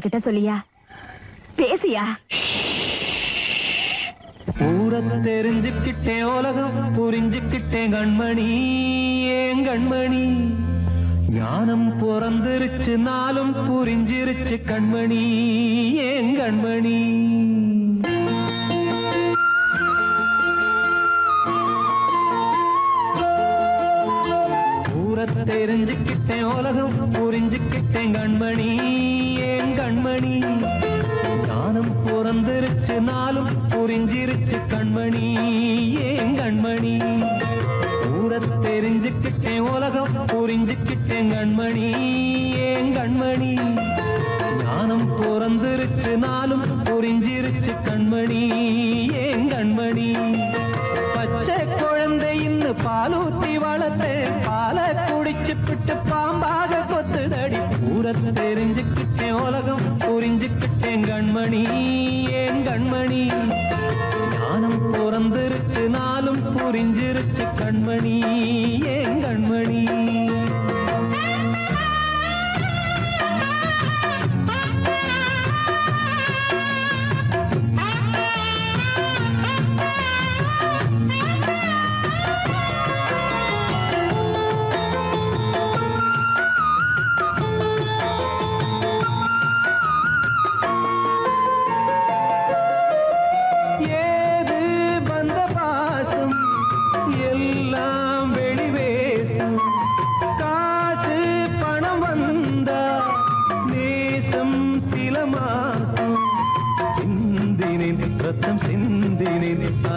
கிட்ட சொல்லியா பேசியா? ஊரை தெரிஞ்சுக்கிட்டேன், உலகம் புரிஞ்சுக்கிட்டேன் கண்மணி, ஏன் கண்மணி. ஞானம் பிறந்திருச்சு, நாளும் புரிஞ்சிருச்சு கண்மணி, ஏன் கண்மணி. ஊரை தெரிஞ்சுக்கிட்டேன், உலகம் புரிஞ்சுக்கிட்டேன் கண்மணி, ஏன் கண்மணி. ஞானம் பிறந்திருச்சு, நாளும் புரிஞ்சிருச்சு கண்மணி, ஏன் கண்மணி. ஊரை தெரிஞ்சுக்கிட்டேன், உலகம் புரிஞ்சுக்கிட்டேன் கண்மணி, ஏன் கண்மணி. ஞானம் பிறந்திருச்சு, நாளும் புரிஞ்சிருச்சு கண்மணி, ஏன் கண்மணி. பச்சை குழந்தை இன்னும் பாலூத்தி வளர்த்து பாலை குடிச்சுப்பிட்டு பாம்பாக கொத்துதடி. ஊரை தெரிஞ்சுக்கிட்டேன், உலகம் புரிஞ்சுக்கிட்டேன் கண்மணி, ஏன் கண்மணி. ஞானம் பிறந்திருச்சு, நாளும் புரிஞ்சிருச்சு கண்மணி, ஏன் கண்மணி.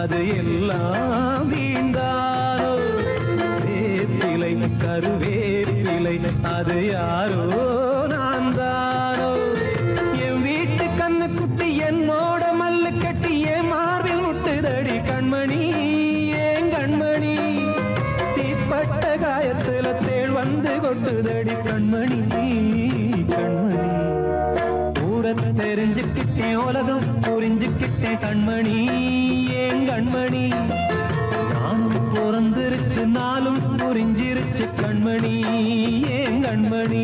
அது எல்லாம் வீண்டானோ, வேப்பிலை கருவேப்பிலை அது யாரோ நான் தானோ. என் வீட்டு கண்ணு குட்டி என்னோட மல்லு கட்டி என் மார்பில் முட்டுதடி கண்மணி, ஏன் கண்மணி. தீப்பட்ட காயத்துல தேள் வந்து கொட்டுதடி கண்மணி, கண்மணி. ஊரை தெரிஞ்சுக்கிட்டேன், உலகம் புரிஞ்சுக்கிட்டேன் கண்மணி, ஏன் கண்மணி. ஞானம் பிறந்திருச்சு, நாளும் புரிஞ்சிருச்சு கண்மணி, ஏன் கண்மணி.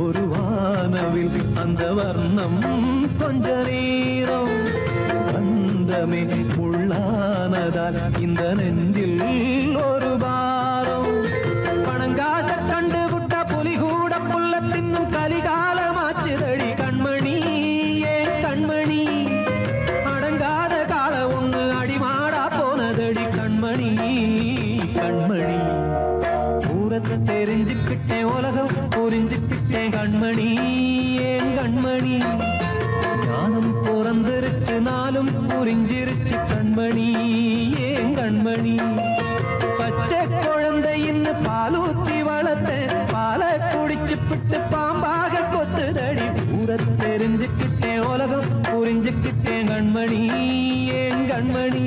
ஒரு வானவில் அந்த வர்ணம் கொஞ்ச நேரம் வந்தமே உள்ளானதால் இந்த நெஞ்சில் ஒரு பாரம். பணங்காச கண்டு விட்ட புலி கூட புல்ல தின்னும் கலிகாலமாச்சுதடி கண்மணி, ஏன் கண்மணி. அடங்காத கால ஒண்ணு அடிமாடா போனதடி கண்மணி, கண்மணி. ஊரை தெரிஞ்சுக்கிட்டேன், உலகம் புரிஞ்சுக்கிட்டேன் கண்மணி, ஏன் கண்மணி. ஞானம் பிறந்திருச்சு, நாளும் புரிஞ்சிருச்சு கண்மணி, ஏன் கண்மணி. பச்சை குழந்தை இன்னும் பாலூத்தி வளர்த்து பாலை குடிச்சுப்பிட்டு பாம்பாக கொத்துதடி. ஊரை தெரிஞ்சுக்கிட்டேன், உலகம் புரிஞ்சுக்கிட்டேன் கண்மணி, ஏன் கண்மணி.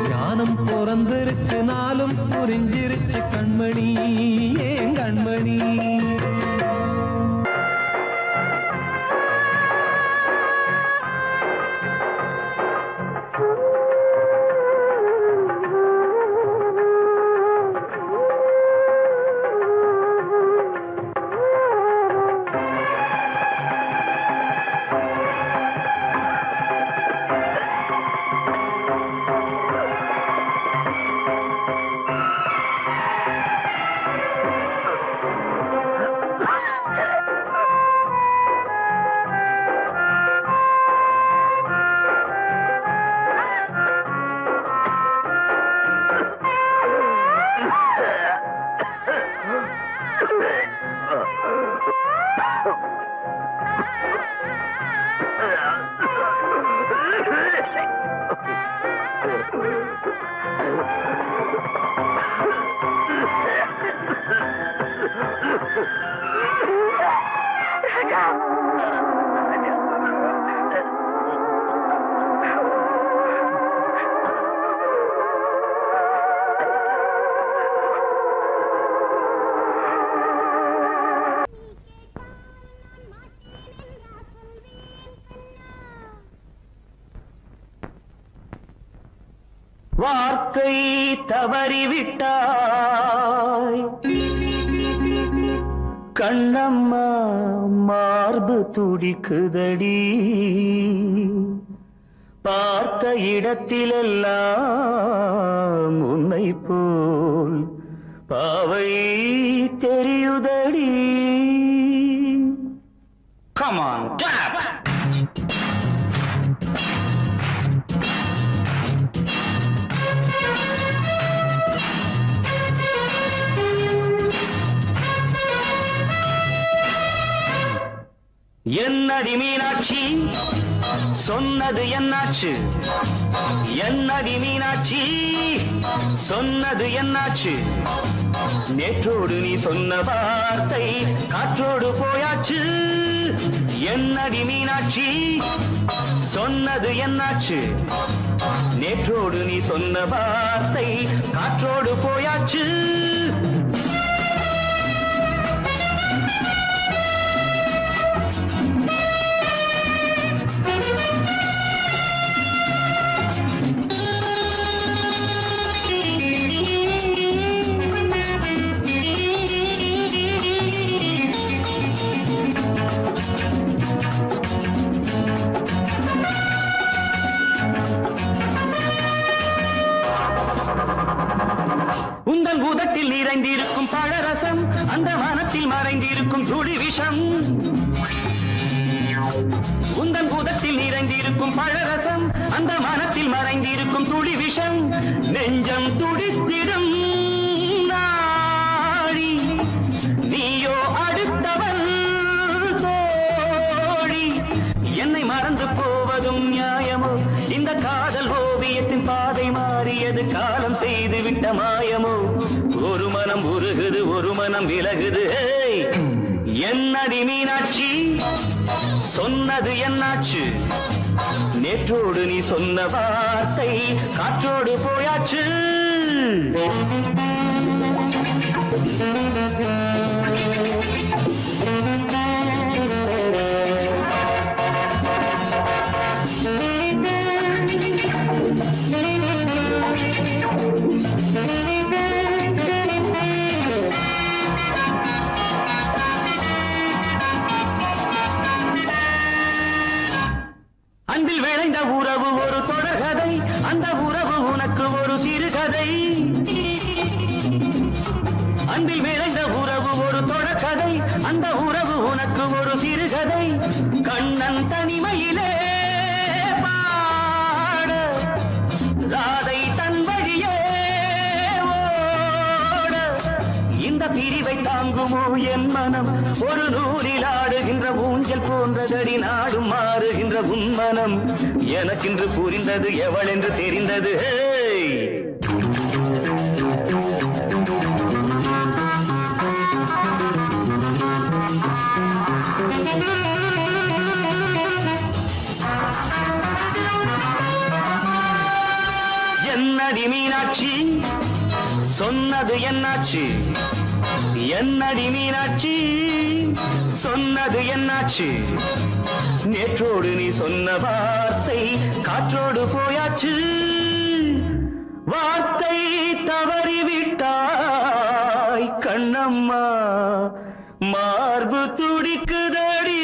ஞானம் பிறந்திருச்சு, நாளும் புரிஞ்சிருச்சு கண்மணி, ஏன் கண்மணி. வார்த்தை தவறிவிட்டாய் கண்ணம்மா மார்பு துடிக்குதடி பார்த்த இடத்திலெல்லாம் உன்னை போல் பாவை தெரியுதடி. Come on, clap! என்னடி மீனாட்சி சொன்னது என்னாச்சு? என்னடி மீனாட்சி சொன்னது என்னாச்சு? நேற்றோடு நீ சொன்ன வார்த்தை காற்றோடு போயாச்சு. என்னடி மீனாட்சி சொன்னது என்னாச்சு? நேற்றோடு நீ சொன்ன வார்த்தை காற்றோடு போயாச்சு. உந்தன் பூதத்தில் நிறைந்திருக்கும் பழரசம் அந்த வானத்தில் மறைந்திருக்கும் துளி விஷம். உந்தன் பூதத்தில் நிறைந்திருக்கும் பழரசம் அந்த வானத்தில் மறைந்திருக்கும் துளி விஷம். நெஞ்சம் துடித்திடும் நாடி நீயோ அடுத்தவன் தோழி. என்னை மறந்து போவதும் நியாயமோ? இந்த காதல் ஓவியத்தின் பாதை மாறியது காலம் செய்து விட்ட மாயமோ? ஒரு மனம் உருகுது ஒரு மனம் விலகுது. என்னடி மீனாட்சி சொன்னது என்னாச்சு? நேற்றோடு நீ சொன்ன வார்த்தை காற்றோடு போயாச்சு. அன்பில் விளைந்த உறவு ஒரு தொடர்கதை, அந்த உறவு உனக்கு ஒரு சிறுகதை. அன்பில் விளைந்த உறவு ஒரு தொடர்கதை, அந்த உறவு உனக்கு ஒரு சிறுகதை. கண்ணன் தனிமையிலே பாட ராதை தன் வழியே ஓட. இந்த பிரிவை தாங்குமோ என் மனம்? ஒரு நூலில் ஆடுகின்ற ஊஞ்சல் போன்றதடி நாடும் மாறுகின்ற உன்மனம். எனக்கென்று புரிந்தது எவள் என்று தெரிந்தது. என்னடி மீனாட்சி சொன்னது என்னாச்சு? என்னடி மீனாட்சி சொன்னது என்னாச்சு? நேற்றோடு நீ சொன்ன வார்த்தை காற்றோடு போயாச்சு. வார்த்தை தவறிவிட்டாய் கண்ணம்மா மார்பு துடிக்குதடி.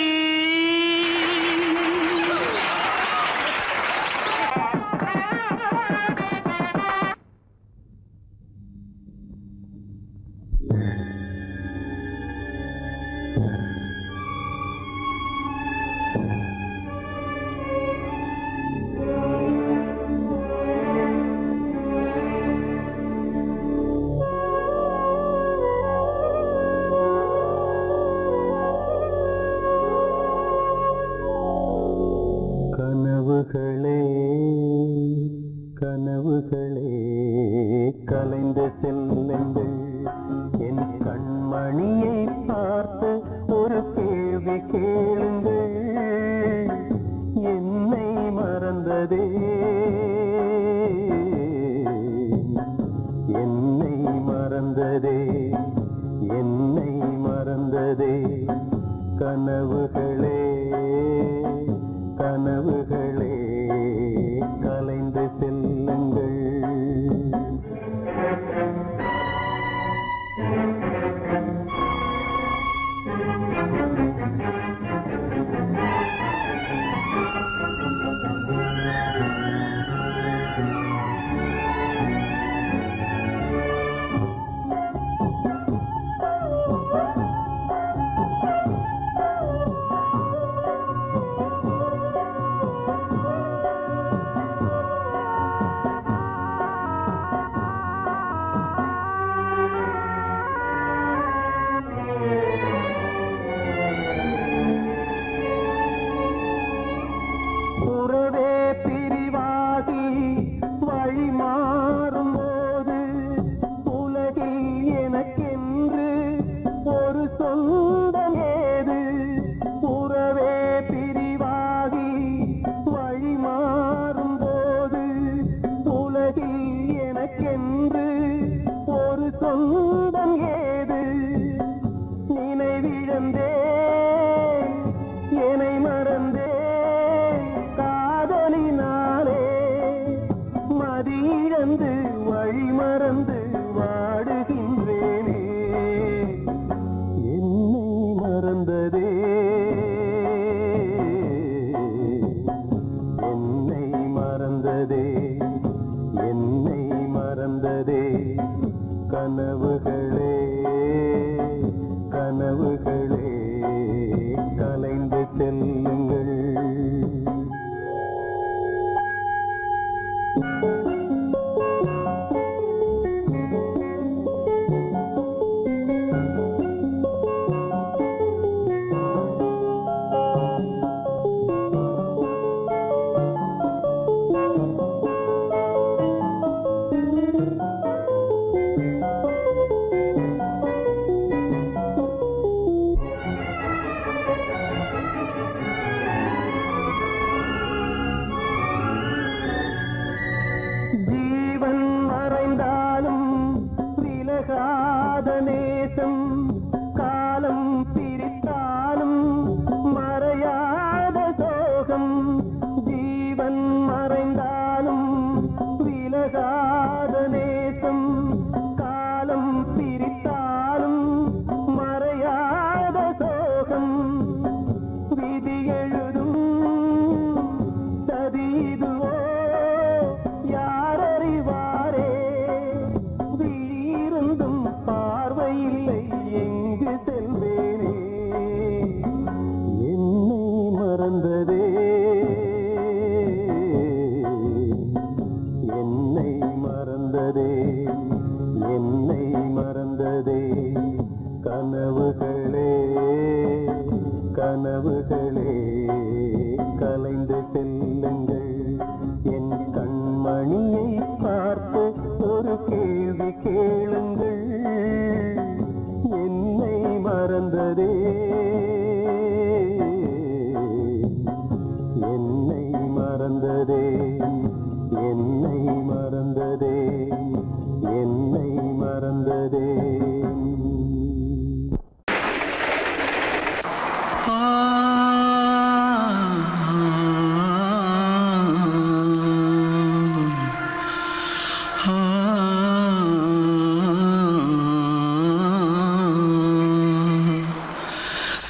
கனவுகளே கனவுகளே கலைந்து செல்லுங்கள். என் கண்மணியை பார்த்து ஒரு கேள்வி கேளுங்கள். என்னை மறந்ததே என்னை மறந்ததே என்னை மறந்ததே. கனவுகளே கனவுகளே கலைந்து செல்லுங்கள். சொந்தம் ஏது நினைவிழந்தே என்னை மறந்தே காதலினாலே மதியிழந்து வழி மறந்து வாடுகின்றேனே என்னை மறந்ததே என்னை மறந்ததே என்னை மறந்ததே கனவுகளே கனவுகளே கலைந்து செல்லுங்கள் நேசம் காலம் பிரித்தாலும் மறையாத சோகம் ஜீவன் மறைந்தாலும் விலகாத நேசம் காலம் பிரித்தாலும் மறையாத சோகம் விதி எழுதும் சதிதுவோ யாரறிவாரே வீருந்தும் பார்வையில்லை எங்கு செல்வேனே என்னை மறந்ததே என்னை மறந்ததே என்னை மறந்ததே கனவுகளே கனவுகளே கலைந்து செல்லுங்கள் என் கண்மணியை பார்த்து ஒரு கேள்வி கேளுங்கள் என்னை மறந்ததே என்னை மறந்ததே என்னை மறந்ததே என்னை மறந்ததே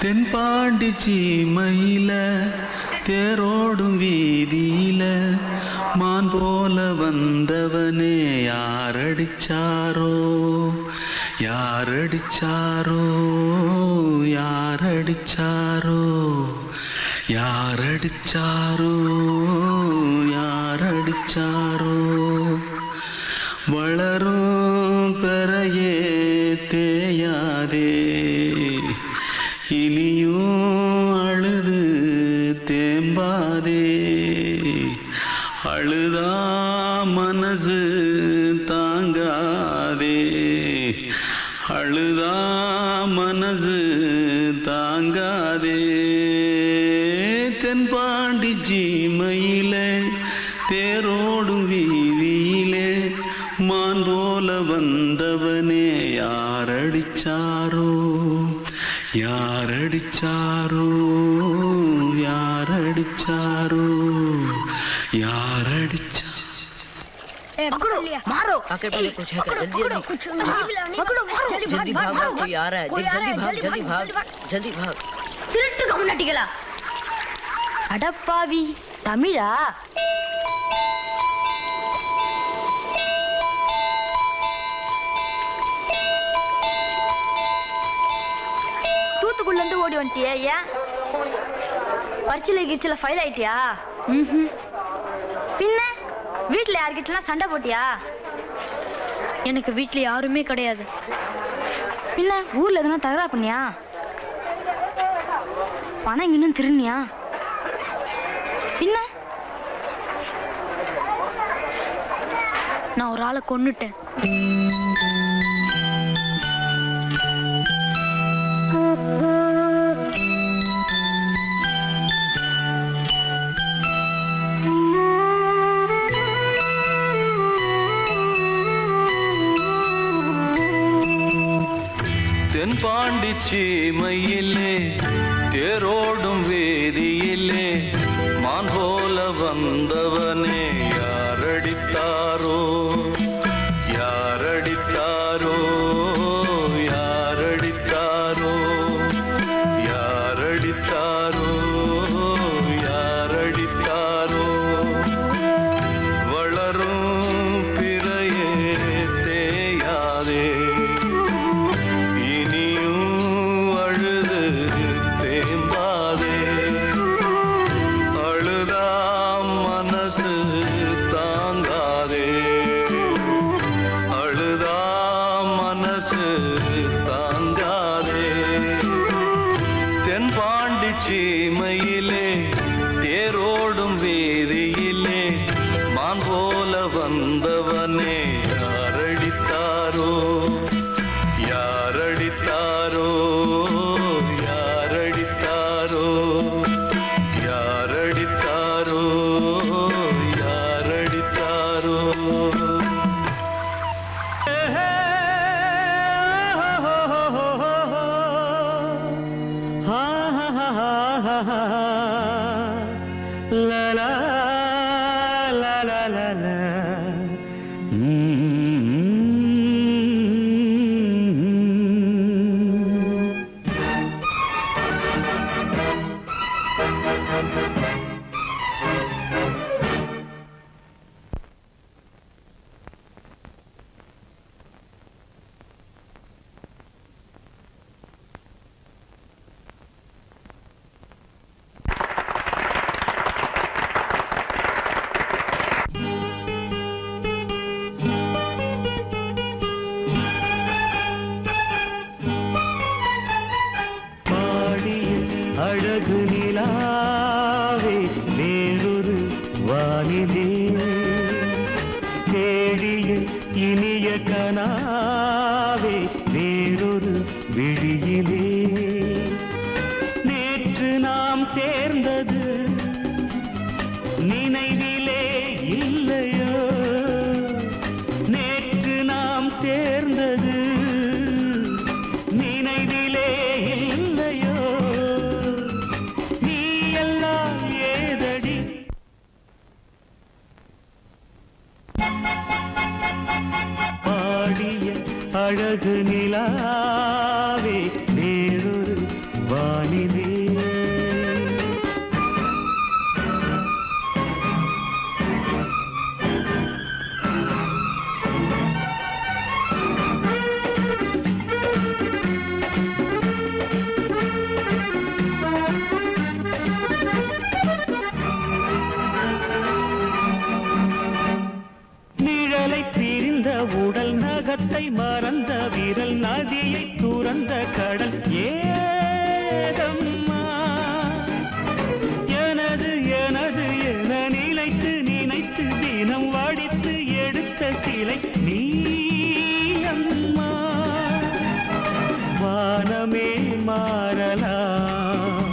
தென்பாண்டி சீமையில தேரோடும் வீதியில மான் போல வந்தவனே யாரடிச்சாரோ யாரடிச்சாரோ யாரடிச்சாரோ யாரடிச்சாரோ யாரடிச்சாரோ வளரும் பெறையே தேயாதே இனியும் அழுது தேம்பாதே அழுதா மனசு தாங்காதே அழுதா மனசு தாங்காதே தென்பாண்டி சீமையிலே தேரோடும் வீதியிலே மான் போல வந்தவனே யாரடிச்சாரோ யாரடிச்சாரோ யாரடிச்சாரோ यारडिचा पकड़ो मारो आके पहले कुछ है जल्दी पकड़ो मारो जल्दी भाग कोई आ रहा है जल्दी भाग திருட்டு கம்யூனிட்டிகளா அடப்பாவி தமிழா தூத்துக்குள்ள இருந்து ஓடி வந்துட்டியா ஏன் பரிச்சையில கிரிச்சல ஃபைல் ஆயிட்டியா பின்ன வீட்டுல யார்கிட்டலாம் சண்டை போட்டியா எனக்கு வீட்டுல யாருமே கிடையாது பின்ன ஊர்ல எதுனா தகராறு பண்ணியா பணம் இன்னும் திருநியா பின்ன நான் ஒரு ஆளை கொன்னுட்டேன் தென்பாண்டி சீமையிலே தேரோடும் வேதியிலே மான் போல வந்தவனே யாரடித்தாரோ யாரடித்தாரோ யாரடித்தாரோ யாரடித்தாரோ யாரடித்தாரோ வளரும் பிறையே தேயாதே இனியும் அழுது தேம்பாதே அழுதாம் மனசு தாங்காதே அழுதாம் மனசு தாங்காதே தென்பாண்டி சீமையிலே தேரோடும் வேதியிலே மான் போல வந்தவனே யாரடித்தாரோ யாரடித்தாரோ யாரடித்தாரோ யாரடித்தாரோ யாரடித்தாரோ la la la la la la அழகு நிலாவே வேறொரு வானிலே தேடிய இனிய கனாவே வேறொரு விழியிலே நேற்று நாம் சேர்ந்தது நினைவிலே இல்லையோ நேற்று நாம் சேர்ந்தது நினைவிலே இல்லையோ பாடிய அழகு நிலாவே வேறொரு வானிலே உடல் நகத்தை மறந்த விரல் நதியை துறந்த கடல் ஏதம்மா எனது எனது என நினைத்து நினைத்து தினம் வடித்து எடுத்த சிலை நீ அம்மா வானமே மாறலாம்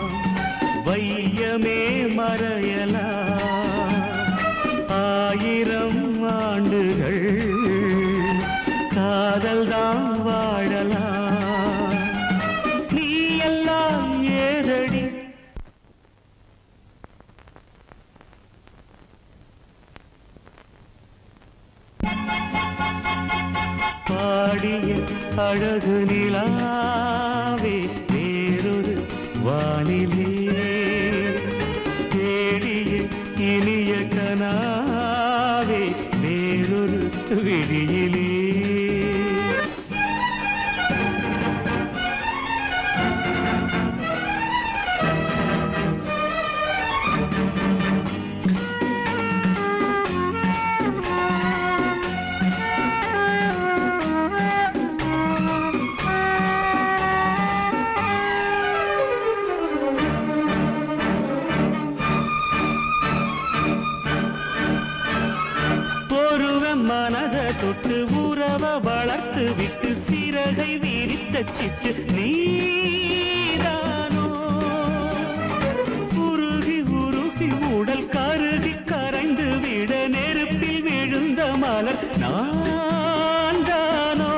வையமே மறையலாம் ஆயிரம் ஆண்டுகள் காதல்தான் வாழலாம் நீ எல்லாம் ஏதடி பாடிய அழகு நிலாவே வேறொரு வானிலே தேடிய இனிய கனாவே வேறொரு விழியிலே மனத தொட்டு உறவ வளர்த்து விட்டு சிறகை விரித்த சிட்டு நீதானோ உருகி உருகி உடல் கருகி கரைந்து விட நெருப்பில் விழுந்த மலர் நான் தானோ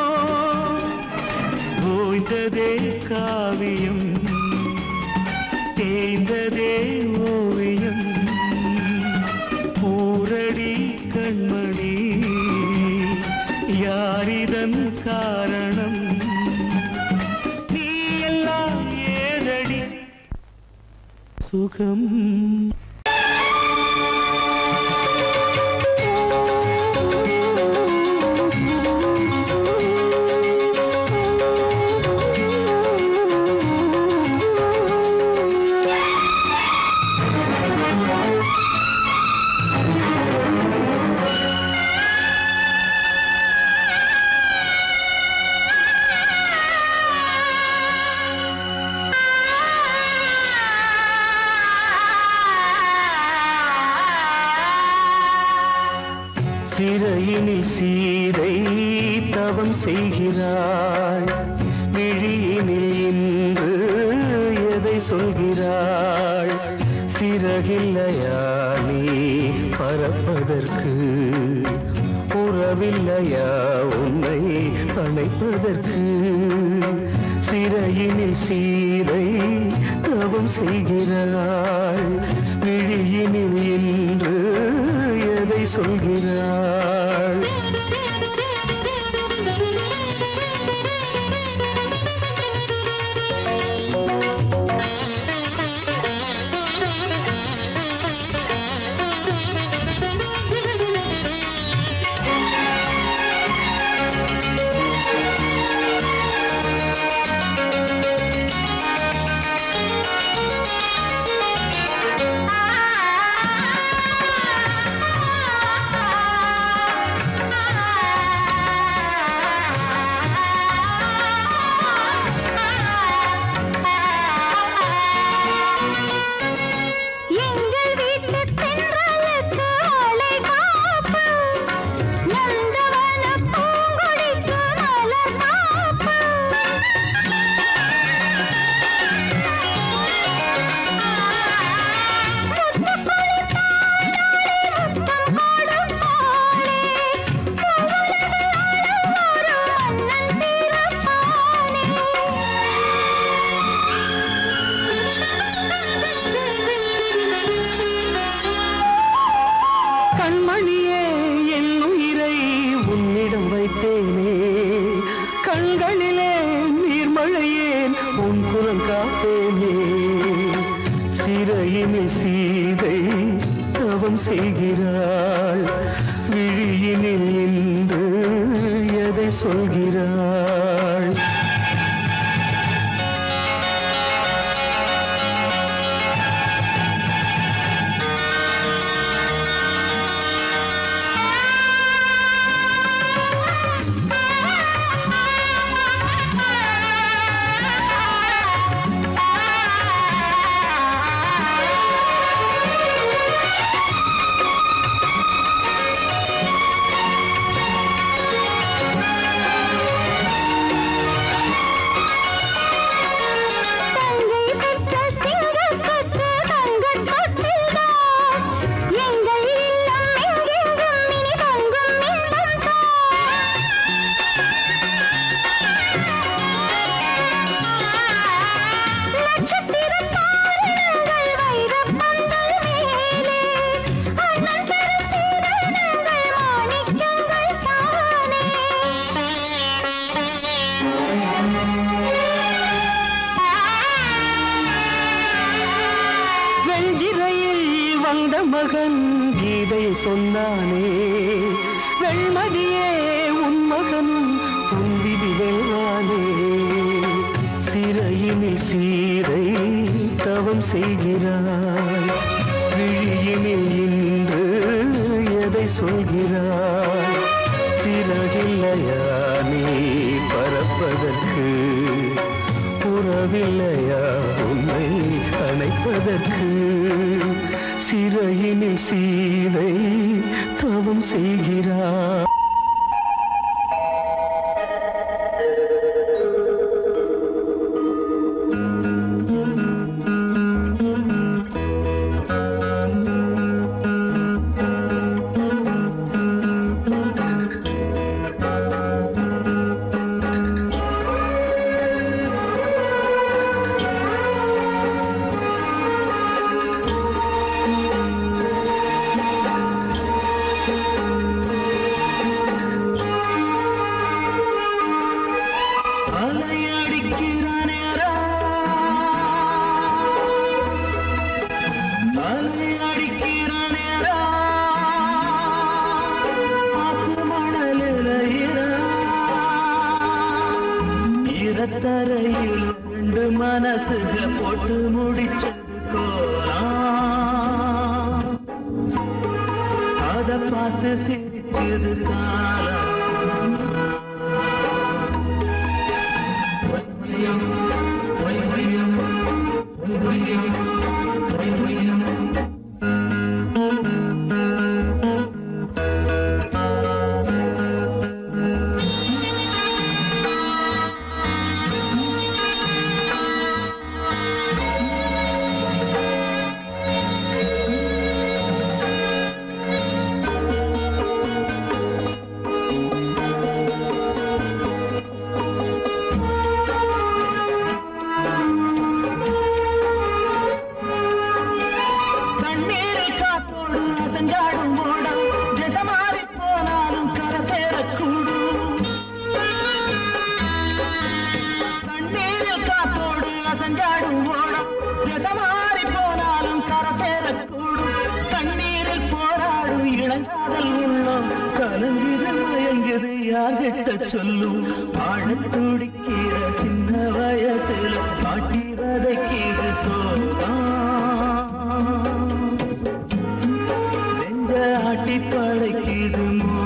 ஓய்ந்த பூத்ததே காவியம் தேய்ந்ததே ஓவியம் ஊரடி கண்மணி யாரிதன் காரணம் நீ எல்லாம் ஏதடி சுகம் சிறையினில் சீதை தவம் செய்கிறாள் விழியினில் இன்று எதை சொல்கிறாள் சிறகில்லையா நீ பறப்பதற்கு உறவில்லையா உன்னை அணைப்பதற்கு சிறையினில் சீதை தவம் செய்கிறாள் விழியினில் இன்று எதை சொல்கிறாள் கண்மணியே என் உயிரை உன்னிடம் வைத்தேனே கண்களிலே நீர்மழையேன் உன் குரல் காப்பேனே சிறையினில் சீதை தவம் செய்கிறாள் விழியினில் இன்று எதை சொல்கிறாள் வந்த மகன் கீதை சொன்னானே வெண்மதியே உன் மகனும் உன் விதி வெல்வானே சிறையினில் சீதை தவம் செய்கிறாய் விழியினில் இன்று எதை சொல்கிறாய் சிறகில்லையா நீ பறப்பதற்கு உறவில்லையா உன்னை அணைப்பதற்கு சிறையினில் சீதை தவம் செய்கிறாய் தரையில் ரெண்டு மனசுக போட்டு முடிச்சது கோலம் அத பார்த்து சிரிச்சது காலம் சொல்லும் ஆழத் துடிக்கிற சின்ன வயசுல காட்டி வதைக்கிற சோகம் நெஞ்ச ஆட்டி படைக்குதுமோ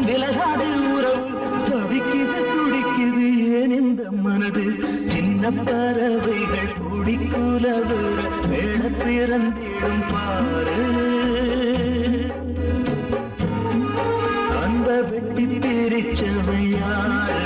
விலகாது உறவு தவிக்குது துடிக்குது ஏன் இந்த மனது சின்ன பறவைகள் குடிக்குலவுற வேட பிறந்திடும் பாரு அந்த வெட்டி பிரிச்சவை யாரு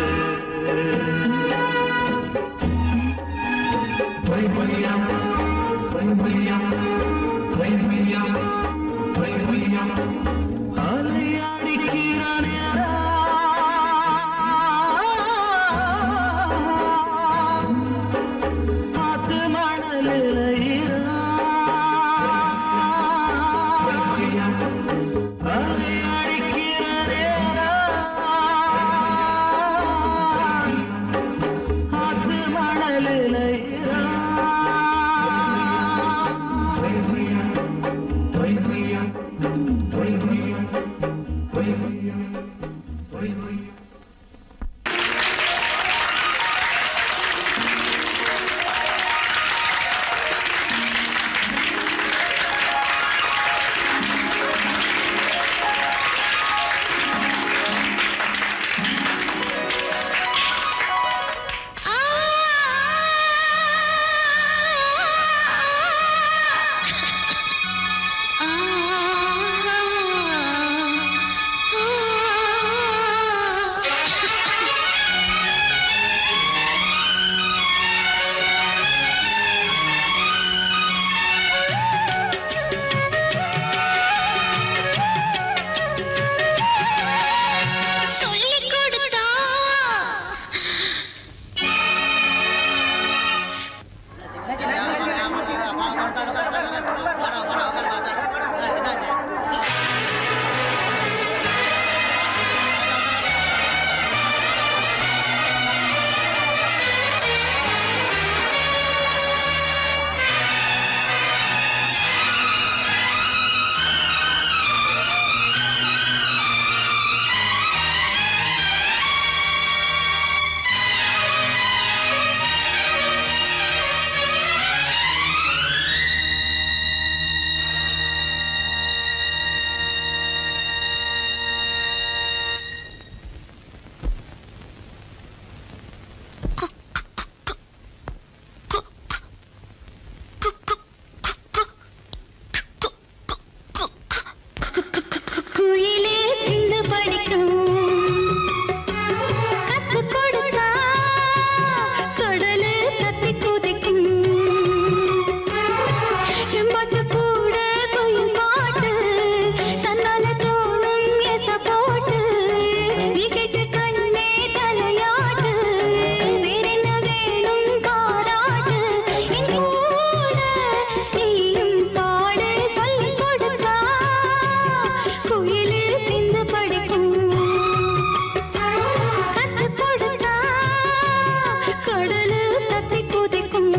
கடலு தத்தி குதிக்கும்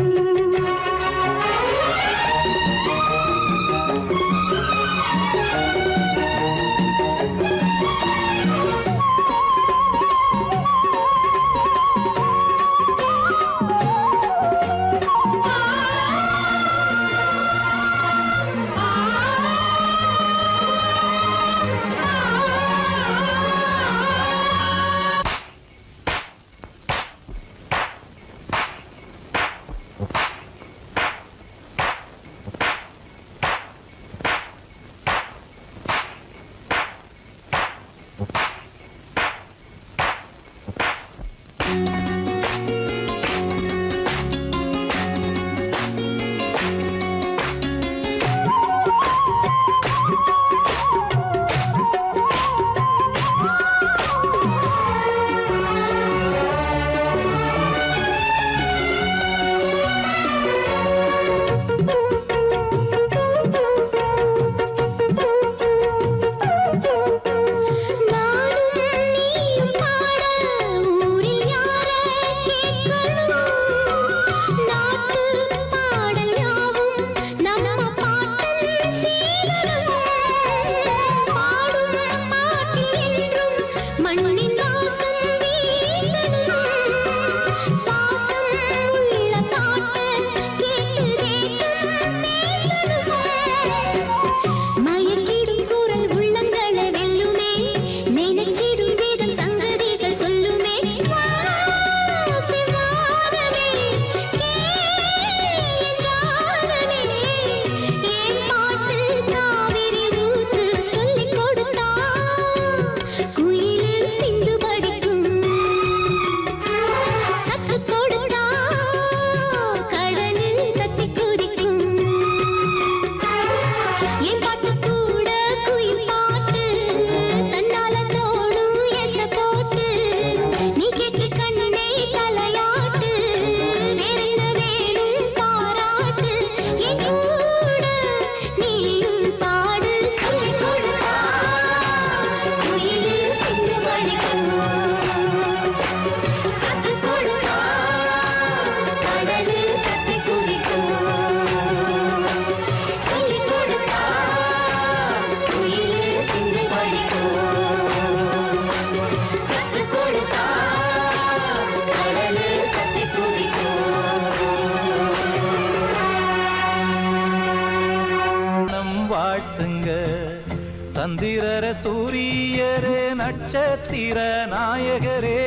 சந்திரர சூரியரே நட்சத்திர நாயகரே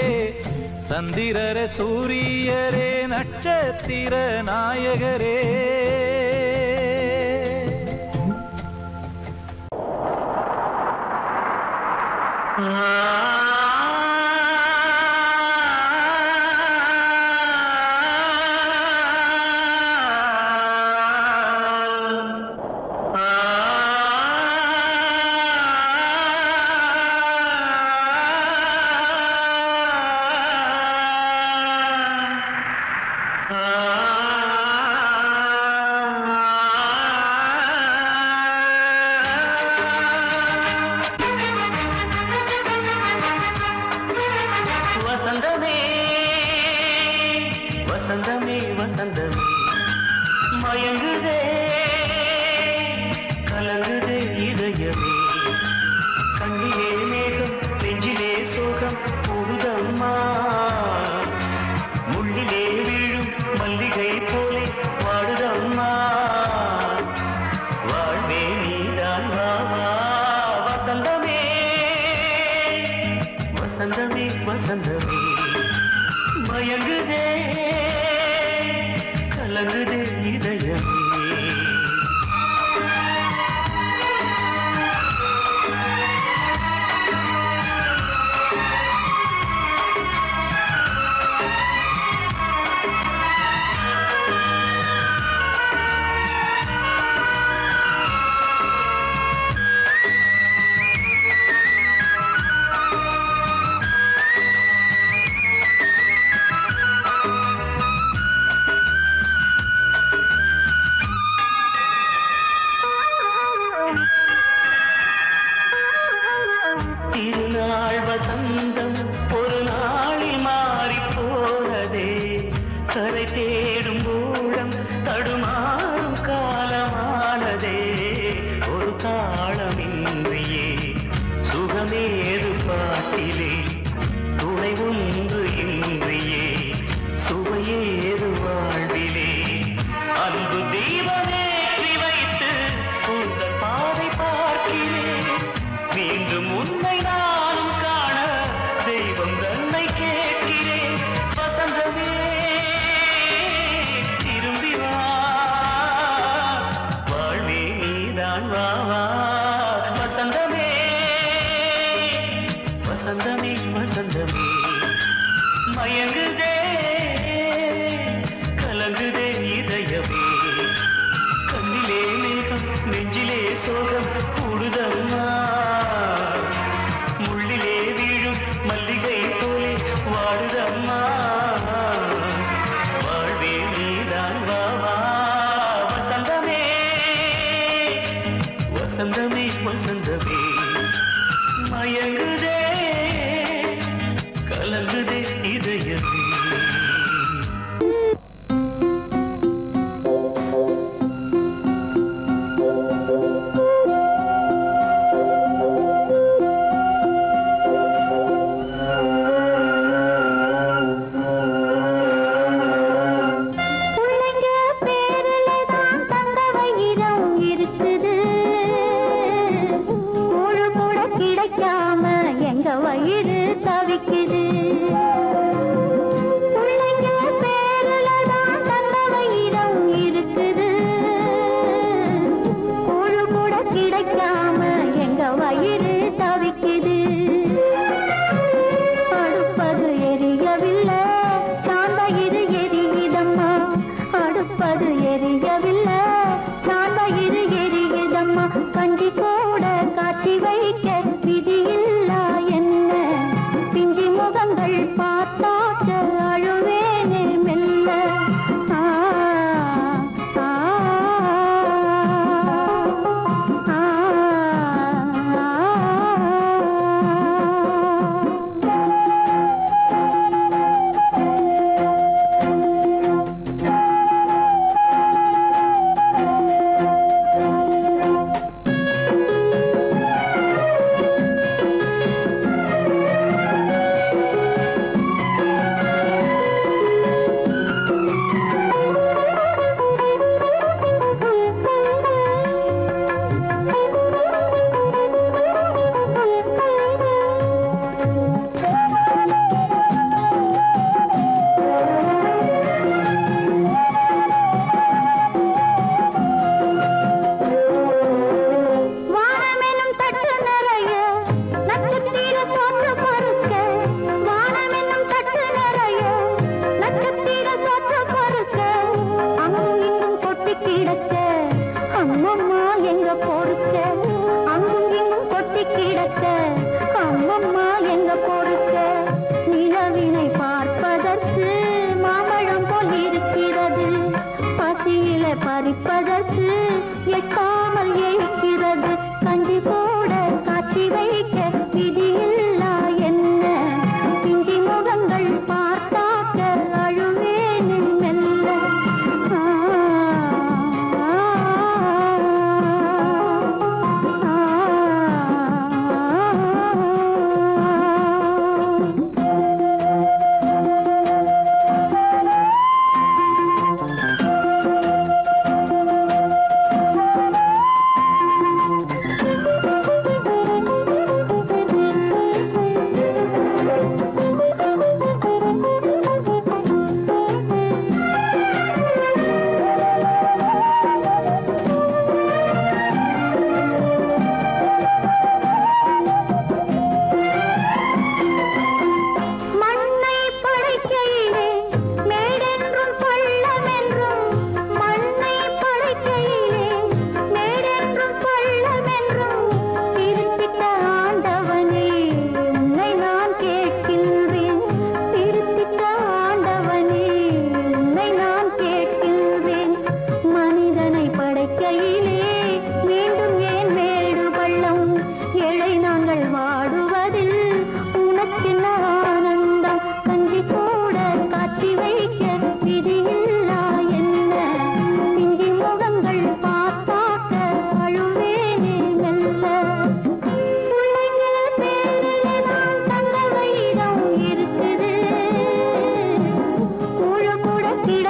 சந்திரர சூரியரே நட்சத்திர நாயகரே வசந்தமே வசந்தமே மயங்குதே கலங்குதே இதயமே கண்ணிலே மேகம் நெஞ்சிலே சோகம் கூடுதம்மா முள்ளிலே வீழும் மல்லிகை போலே வாடுதம்மா வாழ்வே நீதான் வாவா வசந்தமே வசந்தமே வசந்தமே மயங்குதே கலங்குதே இதயமே உன்னை தேடும் ஊழம் தடுமாறும் காலமானதே ஒரு தாளமின்றியே சுகமேது பாட்டிலே துணை ஒன்று இன்றியே சுவையேது வாழ்விலே அன்பு தீபமேற்றி வைத்து உங்கள் பாதை பார்க்கிறேன் மீண்டும் உன்னை நானும் காண தெய்வம் தன்னை கேட்கிறேன் வசந்தமே திரும்பி வா வாழ்வே நீதான் வா வசந்தமே வசந்தமே வசந்தமே மயங்குதே கலங்குதே இதயமே கண்ணிலே மேகம் நெஞ்சிலே சோகம் கூடுதம்மா முள்ளிலே வீழும் மல்லிகை போலே வாடுதம்மா வாழ்வே நீதான் வா வசந்தமே வசந்தமே வசந்தமே மயங்குதே கலங்குதே இதயமே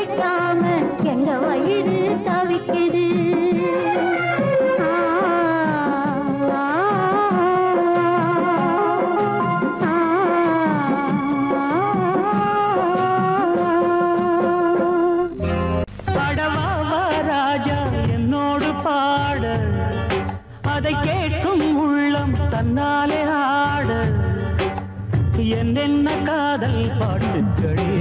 கிடைக்காம எங்க வயிறு தவிக்குது. அதை கேட்கும் உள்ளம் தன்னாலே ஆட என்னென்ன காதல் பாட்டுகளே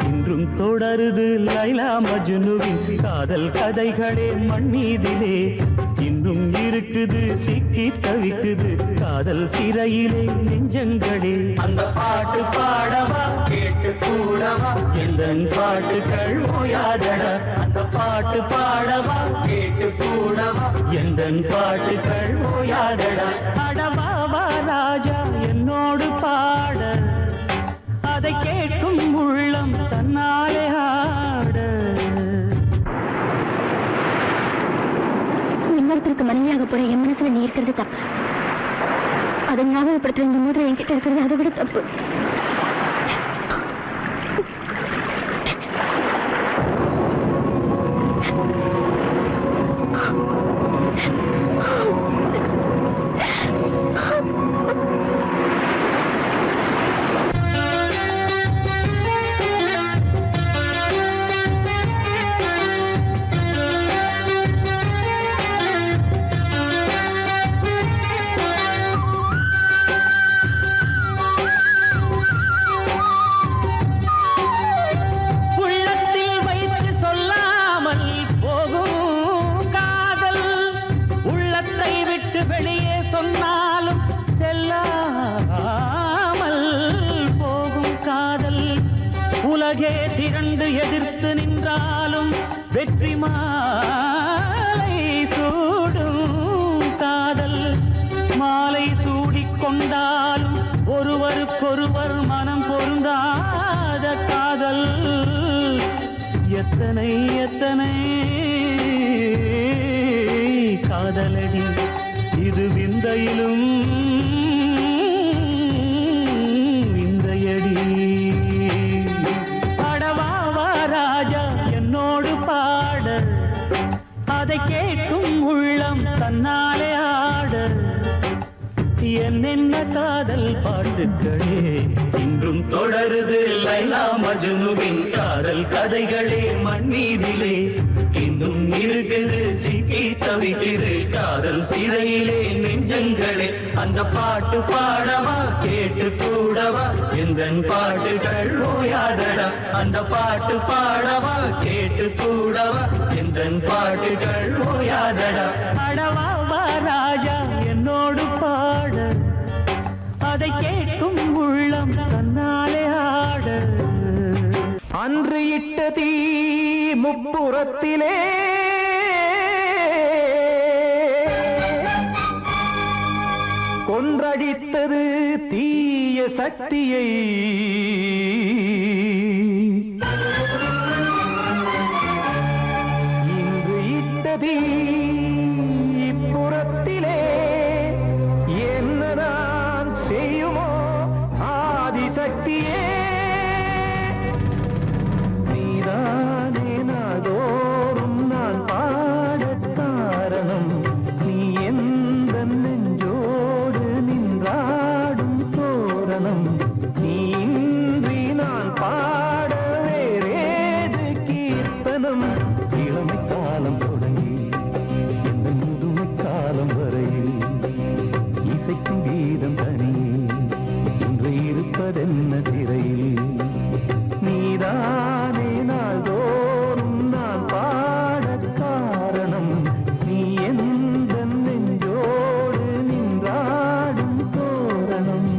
இன்றும் தொடருது லைலா மஜ்னுவின் காதல் கதைகளே மண்ணீதிலே இன்னும் இருக்குது சிக்கி தவிக்குது காதல் சிறையிலே நெஞ்சங்களே. அந்த பாட்டு பாடவா கேட்டு கூடவா எந்தன் பாட்டுகள் ஓயாதடா. அந்த பாட்டு பாடவா கேட்டு கூடவா எந்தன் பாட்டுகள் ஓயாதடா. அடவாவா ராஜா என்னோடு பாட அதை கேட்கும் உள்ளம் தன்னாலே ஆட. இன்னொருத்தருக்கு மனைவியாக போற என் மனசுல நீ இருக்கிறது தப்பு. அதை ஞாபகப்படுத்துற இந்த மூன்று என்கிட்ட இருக்கிறது அதை விட தப்பு. வெளியே சொன்னாலும் செல்லாமல் போகும் காதல். உலகே திரண்டு எதிர்த்து நின்றாலும் வெற்றி மாலை சூடும் காதல். மாலை சூடிக்கொண்டாலும் ஒருவருக்கொருவர் மனம் பொருந்தாத காதல். எத்தனை எத்தனை காதலடி இது விந்தையிலும் விந்தையடி. பாடவாவா ராஜா என்னோடு பாட அதை கேட்கும் உள்ளம் தன்னாலே ஆட. என்னென்ன காதல் பாட்டுகளே இன்றும் தொடருது லைலா மஜ்னுவின் காதல் கதைகளே மண்ணீதிலே இன்னும் இருக்குது சிக்கி தவிக்குது காதல் சிறையிலே நெஞ்சங்களே. அந்த பாட்டு பாடவா கேட்டு கூடவா எந்தன் பாட்டுகள் ஓயாதடா. அந்த பாட்டு பாடவா கேட்டு கூடவா எந்தன் பாட்டுகள் ஓயாதடா. அடவாவா ராஜா என்னோடு பாட அதை கேட்கும் உள்ளம் தன்னாலே ஆட. அன்று இட்ட தீ முப்புறத்திலே கொன்றடித்தது தீய சக்தியை. இன்று இட்ட தீ இப்புறத்திலே என்னதான் செய்யுமோ ஆதிசக்தியே. நீதானே நாள்தோறும் நான் பாடக் காரணம். நீ எந்த நெஞ்சோடு நின்றாடும் தோரணம். நீ இன்றி நான் பாட வேறேது கீர்த்தனம். இளமை காலம் தொடங்கி எந்த முதுமை காலம் வரையில் இசைக்கும் கீதம் தனியே இன்று இருப்பதென்ன சிறையில். நீதானே நாள்தோறும் நான் பாடக் காரணம். நீ எந்த நெஞ்சோடு நின்றாடும் தோரணம்.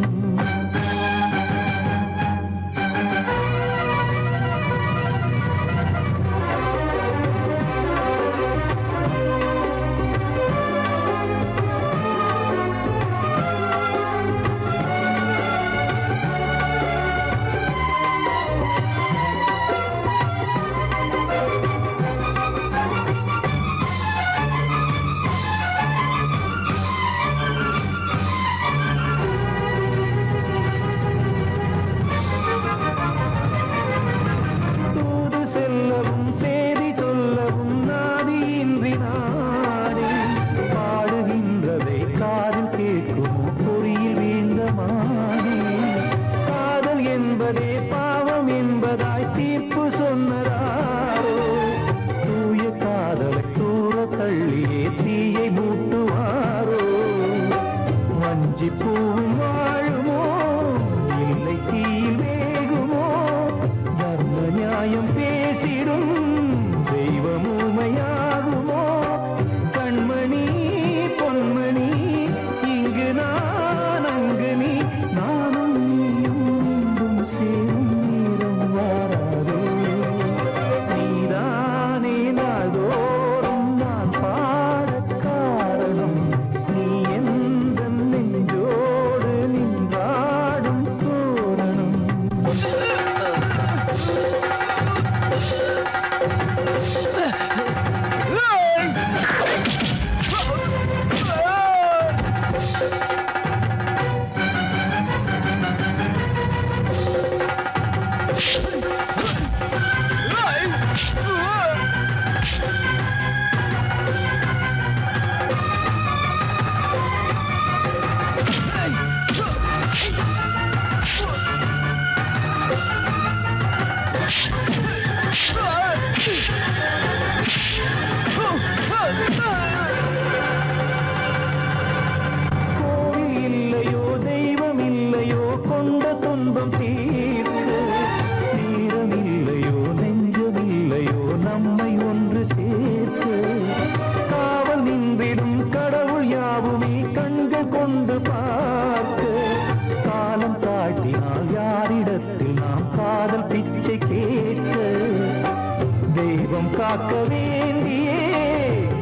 தெய்வம் காக்க வேண்டியே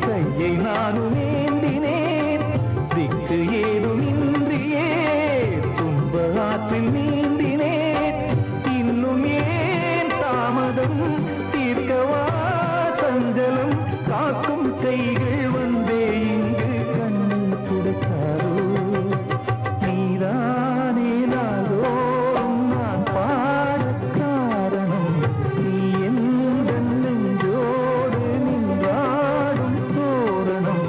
கையை நானும் ஏந்தினேன். திக்கு ஏதும் இன்றியே துன்ப ஆற்றில் நீந்தினேன். இன்னும் ஏன் தாமதம் தீர்க்கவா சஞ்சலம் காக்கும் கைகள் வந்தே இங்கு கண்ணை துடைக்காரோ. நீதானே நாளோறும் நான் பாட காரணம். நீ எந்த நெஞ்சோடு நின்றாடும் தோரணம்.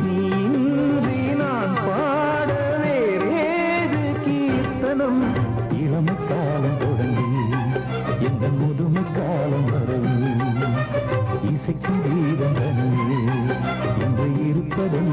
நீ இன்றி நான் பாட வேறேது கீர்த்தனம். இளமை காலம் தொடங்கி எந்த முதுமை காலம் வரை இசைக்கும் தீபம் தனியே என்று இருப்பதன்